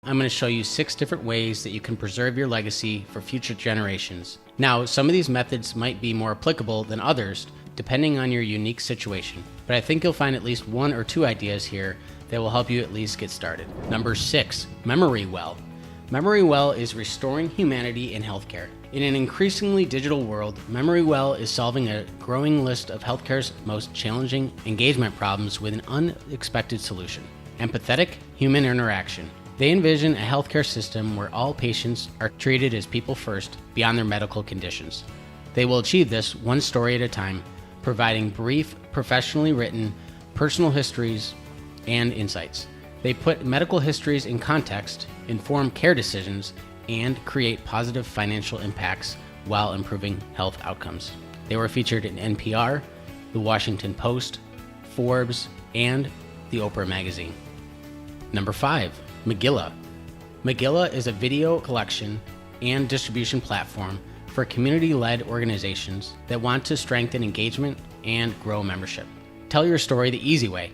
I'm going to show you 6 different ways that you can preserve your legacy for future generations. Now, some of these methods might be more applicable than others, depending on your unique situation, but I think you'll find at least 1 or 2 ideas here that will help you at least get started. Number 6, Memorywell. Memorywell is restoring humanity in healthcare. In an increasingly digital world, Memorywell is solving a growing list of healthcare's most challenging engagement problems with an unexpected solution: empathetic human interaction. They envision a healthcare system where all patients are treated as people first, beyond their medical conditions. They will achieve this one story at a time, providing brief, professionally written, personal histories and insights. They put medical histories in context, inform care decisions, and create positive financial impacts while improving health outcomes. They were featured in NPR, The Washington Post, Forbes, and the Oprah magazine. Number 5, Megilla. Megilla is a video collection and distribution platform for community-led organizations that want to strengthen engagement and grow membership. Tell your story the easy way.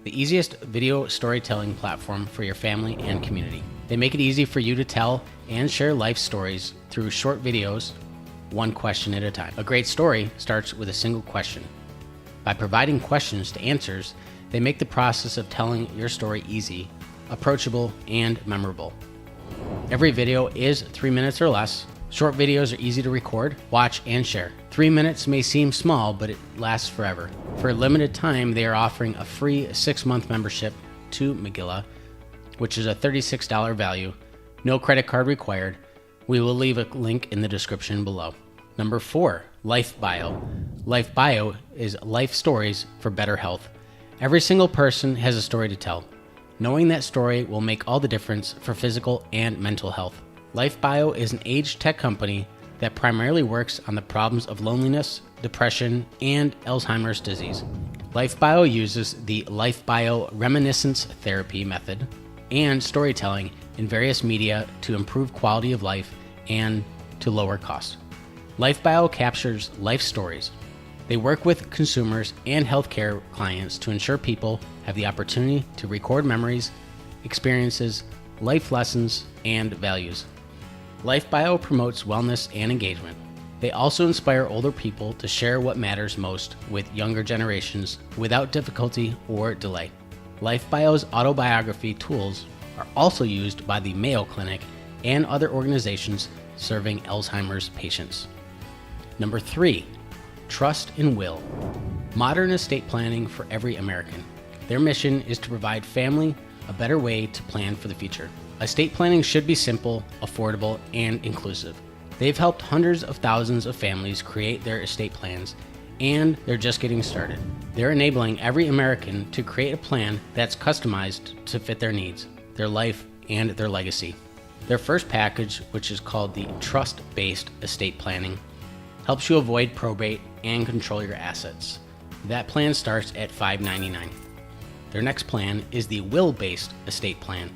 The easiest video storytelling platform for your family and community. They make it easy for you to tell and share life stories through short videos, one question at a time. A great story starts with a single question. By providing questions to answers, they make the process of telling your story easy, approachable, and memorable. Every video is 3 minutes or less. Short videos are easy to record, watch, and share. 3 minutes may seem small, but it lasts forever. For a limited time, they are offering a free 6-month membership to Megilla, which is a $36 value. No credit card required. We will leave a link in the description below. Number 4, LifeBio. LifeBio is life stories for better health. Every single person has a story to tell. Knowing that story will make all the difference for physical and mental health. LifeBio is an AgeTech company that primarily works on the problems of loneliness, depression, and Alzheimer's disease. LifeBio uses the LifeBio reminiscence therapy method and storytelling in various media to improve quality of life and to lower costs. LifeBio captures life stories. They work with consumers and healthcare clients to ensure people have the opportunity to record memories, experiences, life lessons, and values. LifeBio promotes wellness and engagement. They also inspire older people to share what matters most with younger generations without difficulty or delay. LifeBio's autobiography tools are also used by the Mayo Clinic and other organizations serving Alzheimer's patients. Number 3, Trust and Will. Modern estate planning for every American. Their mission is to provide family a better way to plan for the future. Estate planning should be simple, affordable, and inclusive. They've helped hundreds of thousands of families create their estate plans, and they're just getting started. They're enabling every American to create a plan that's customized to fit their needs, their life, and their legacy. Their first package, which is called the Trust-Based Estate Planning, helps you avoid probate and control your assets. That plan starts at $599. Their next plan is the Will-Based Estate Plan,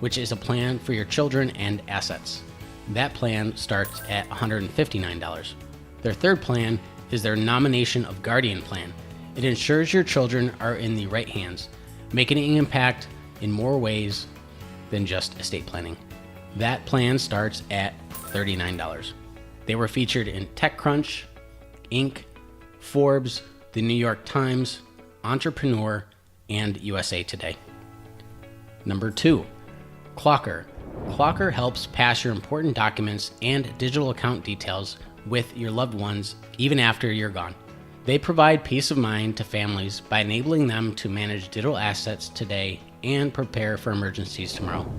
which is a plan for your children and assets. That plan starts at $159. Their third plan is their Nomination of Guardian Plan. It ensures your children are in the right hands, making an impact in more ways than just estate planning. That plan starts at $39. They were featured in TechCrunch, Inc., Forbes, the New York Times, Entrepreneur, and USA Today. Number 2, Clocr. Clocr helps pass your important documents and digital account details with your loved ones even after you're gone. They provide peace of mind to families by enabling them to manage digital assets today and prepare for emergencies tomorrow.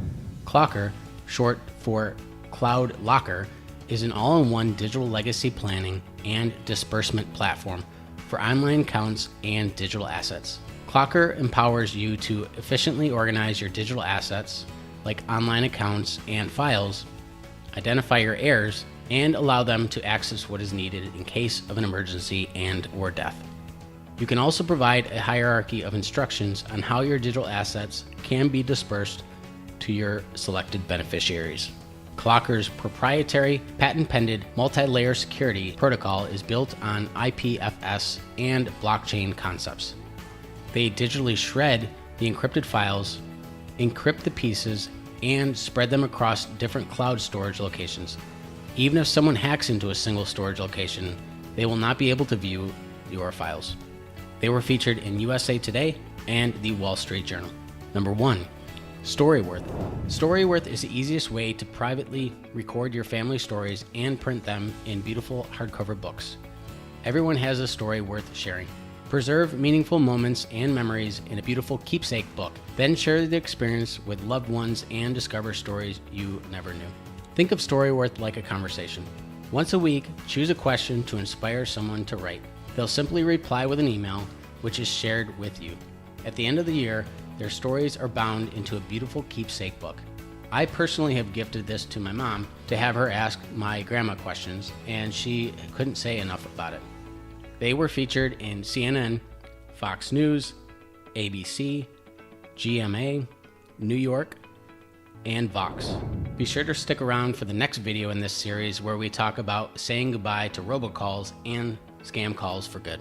Clocr, short for Cloud Locker, is an all-in-one digital legacy planning and disbursement platform for online accounts and digital assets. Clocr empowers you to efficiently organize your digital assets, like online accounts and files, identify your heirs, and allow them to access what is needed in case of an emergency and/or death. You can also provide a hierarchy of instructions on how your digital assets can be dispersed to your selected beneficiaries. Clocr's proprietary, patent-pending, multi-layer security protocol is built on IPFS and blockchain concepts. They digitally shred the encrypted files, encrypt the pieces, and spread them across different cloud storage locations. Even if someone hacks into a single storage location, they will not be able to view your files. They were featured in USA Today and the Wall Street Journal. Number 1. Storyworth. Storyworth is the easiest way to privately record your family stories and print them in beautiful hardcover books. Everyone has a story worth sharing. Preserve meaningful moments and memories in a beautiful keepsake book. Then share the experience with loved ones and discover stories you never knew. Think of Storyworth like a conversation. Once a week, choose a question to inspire someone to write. They'll simply reply with an email, which is shared with you. At the end of the year, their stories are bound into a beautiful keepsake book. I personally have gifted this to my mom to have her ask my grandma questions, and she couldn't say enough about it. They were featured in CNN, Fox News, ABC, GMA, New York, and Vox. Be sure to stick around for the next video in this series where we talk about saying goodbye to robocalls and scam calls for good.